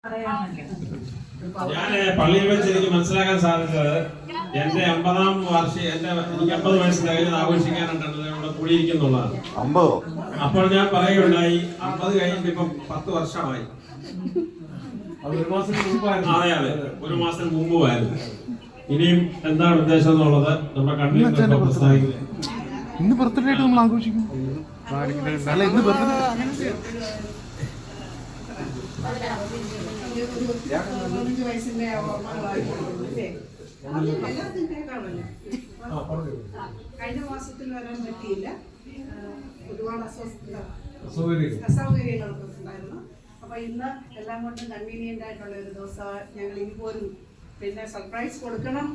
ഞാൻ പള്ളിയിൽ വെച്ച് എനിക്ക് മനസ്സിലാക്കാൻ സാധിച്ചത് എന്റെ 50-ാം വാർഷികം എന്റെ 50 വയസ്സ് കഴിഞ്ഞത് ആഘോഷിക്കാനുണ്ടെന്നത് ഇവിടെ കൂടിയിരിക്കുന്നുള്ളതാണ്. അപ്പോൾ ഞാൻ പറയുകയുണ്ടായി 50 കഴിഞ്ഞിട്ട് ഇപ്പം 10 വർഷമായി. അതെ, ഒരു മാസത്തിന് മുമ്പുമായിരുന്നു. ഇനിയും എന്താണ് ഉദ്ദേശം എന്നുള്ളത് നമ്മുടെ കണ്ണിൽ പ്രസ്താവിക്കുന്നത്. ഇന്ന് ബർത്ത്ഡേ ആയിട്ട് നമ്മൾ ആഘോഷിക്കും. അല്ല, ഇന്ന് ബർത്ത്ഡേ 15 വയസ്സിന്റെ കഴിഞ്ഞ മാസത്തിൽ വരാൻ പറ്റിയില്ല. ഒരുപാട് അസൗകര്യങ്ങളൊക്കെ ഉണ്ടായിരുന്നു. അപ്പൊ ഇന്ന് എല്ലാം കൊണ്ടും കൺവീനിയന്റ് ആയിട്ടുള്ള ഒരു ദിവസം ഞങ്ങൾ ഇനി പോലും പിന്നെ സർപ്രൈസ് കൊടുക്കണം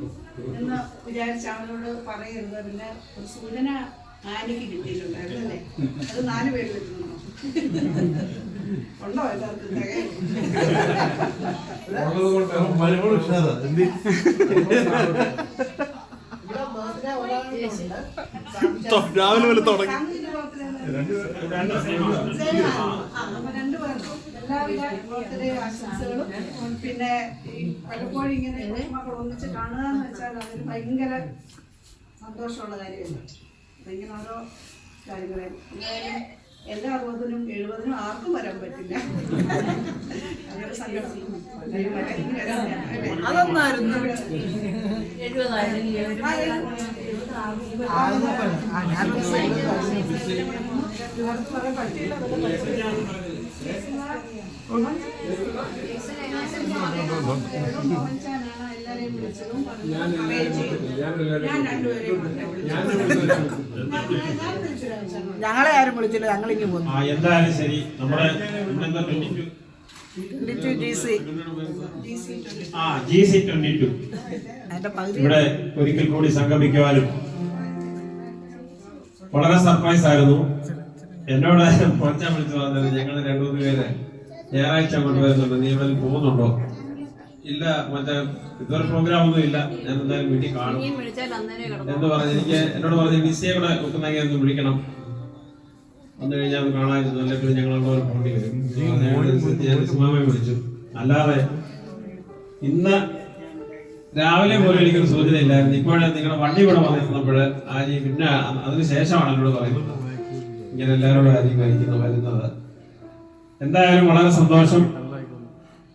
എന്ന് വിചാരിച്ച അവനോട് പറയരുത്. പിന്നെ ഒരു സൂചന ആനയ്ക്ക് കിട്ടിയിട്ടുണ്ടായിരുന്നു അല്ലേ? അത് 4 പേര് വെച്ചിട്ടുണ്ടോ? ഉണ്ടോ? എല്ലാവർക്കും രാവിലെ വരെ തുടങ്ങി. 2 പേർക്കും എല്ലാവിധ ബർത്ത്ഡേ ആശംസകളും. പിന്നെ പലപ്പോഴും ഇങ്ങനെ മക്കൾ ഒന്നിച്ച് കാണുക എന്ന് വെച്ചാൽ അതൊരു ഭയങ്കര സന്തോഷമുള്ള കാര്യമല്ല. ഇങ്ങനെ ഓരോ കാര്യങ്ങളെ എന്തായാലും എല്ലാ 60-നും 70-നും ആർക്കും വരാൻ പറ്റില്ല. അങ്ങനെ സങ്കടം. അതൊന്നായിരുന്നു ഞങ്ങളെ ആരും വിളിച്ചില്ല. ഞങ്ങളിങ്ങ് പോകുന്നു. എന്തായാലും ശരി. നമ്മുടെ GC22 ഇവിടെ ഒരിക്കൽ കൂടി സംഗമിക്കുവാനും വളരെ സർപ്രൈസ് ആയിരുന്നു. എന്നോട് പൊച്ചാൻ വിളിച്ചു പറഞ്ഞത് ഞങ്ങൾ 2-3 പേര് ഞായറാഴ്ച കൊണ്ടുവരുന്നുണ്ട്, നീ എവിടെ പോകുന്നുണ്ടോ? ഇല്ല, മറ്റേ ഇതൊരു പ്രോഗ്രാം ഒന്നും ഇല്ല, ഞാൻ എന്തായാലും വീട്ടിൽ കാണും എന്ന് പറഞ്ഞ് എന്നോട് പറഞ്ഞ് മിസ്സയെ കൂടെ വെക്കുന്നെങ്കിൽ ഒന്ന് വിളിക്കണം, വന്നു കഴിഞ്ഞാൽ അത് കാണാമായിരുന്നു. അല്ലെങ്കിൽ ഞങ്ങളോട് പോണ്ടി വരും. ഞാൻ സുമാമയെ വിളിച്ചു. അല്ലാതെ ഇന്ന് രാവിലെ പോലും എനിക്കൊരു സൂചന ഇല്ലായിരുന്നു. ഇപ്പോഴേ നിങ്ങളുടെ വണ്ടി ഇവിടെ വന്നിരുന്നപ്പോൾ പിന്നെ അതിനുശേഷമാണ് എന്നോട് പറയുന്നത് ഇങ്ങനെ എല്ലാവരോടും ആയിരിക്കും വരുന്നത്. എന്തായാലും വളരെ സന്തോഷം.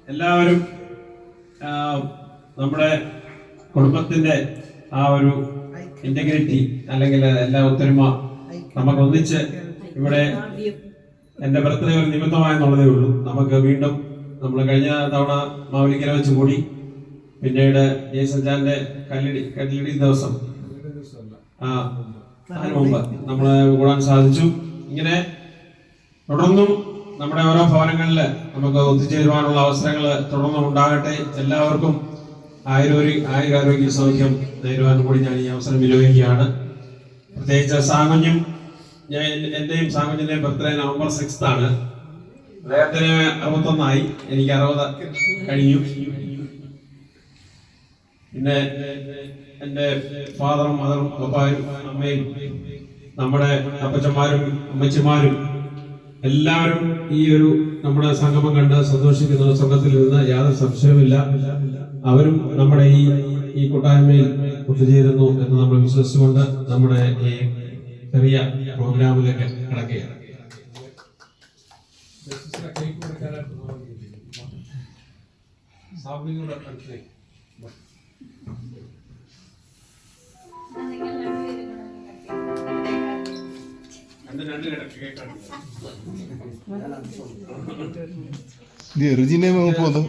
എല്ലാവരും നമ്മുടെ കുടുംബത്തിന്റെ ആ ഒരു ഇന്റഗ്രിറ്റി അല്ലെങ്കിൽ എല്ലാ ഒത്തൊരുമ നമുക്ക് ഒന്നിച്ച് ഇവിടെ എന്റെ ബർത്ത്ഡേ ഒരു നിമിത്തമായെന്നുള്ളതേ ഉള്ളൂ. നമുക്ക് വീണ്ടും നമ്മൾ കഴിഞ്ഞ തവണ മാവലിക്കര വെച്ച് കൂടി, പിന്നീട് ജയസഞ്ചാന്റെ കല്ലിടി ദിവസം അതിനു മുമ്പ് നമ്മള് കൂടാൻ സാധിച്ചു. ഇങ്ങനെ തുടർന്നും നമ്മുടെ ഓരോ ഭവനങ്ങളിൽ നമുക്ക് ഒത്തുചേരുവാനുള്ള അവസരങ്ങൾ തുടർന്നും ഉണ്ടാകട്ടെ. എല്ലാവർക്കും ആയുരാരോഗ്യ സൗഖ്യം നേരുവാൻ കൂടി ഞാൻ ഈ അവസരം വിനിയോഗിക്കുകയാണ്. പ്രത്യേകിച്ച് സാങ്കുഞ്ഞും എന്റെയും സാങ്കുഞ്ഞിന്റെയും ബർത്ത്ഡേ നവംബർ 6 ആണ്. അദ്ദേഹത്തിന് 61 എനിക്ക് 60 കഴിഞ്ഞു. പിന്നെ എന്റെ ഫാദറും മദറും പപ്പായും അമ്മയും നമ്മുടെ അപ്പച്ചന്മാരും അമ്മച്ചിമാരും എല്ലാവരും ഈ ഒരു നമ്മുടെ സംഗമം കണ്ട് സന്തോഷിക്കുന്ന സംഘത്തിൽ നിന്ന് യാതൊരു സംശയവുമില്ല. അവരും നമ്മുടെ ഈ കൂട്ടായ്മയിൽ ഒത്തുചേരുന്നു എന്ന് നമ്മൾ വിശ്വസിച്ചുകൊണ്ട് നമ്മുടെ ഈ ചെറിയ പ്രോഗ്രാമിലേക്ക് കിടക്കുകയാണ്. റിജിനെ ഇങ്ങോട്ട് പോകും.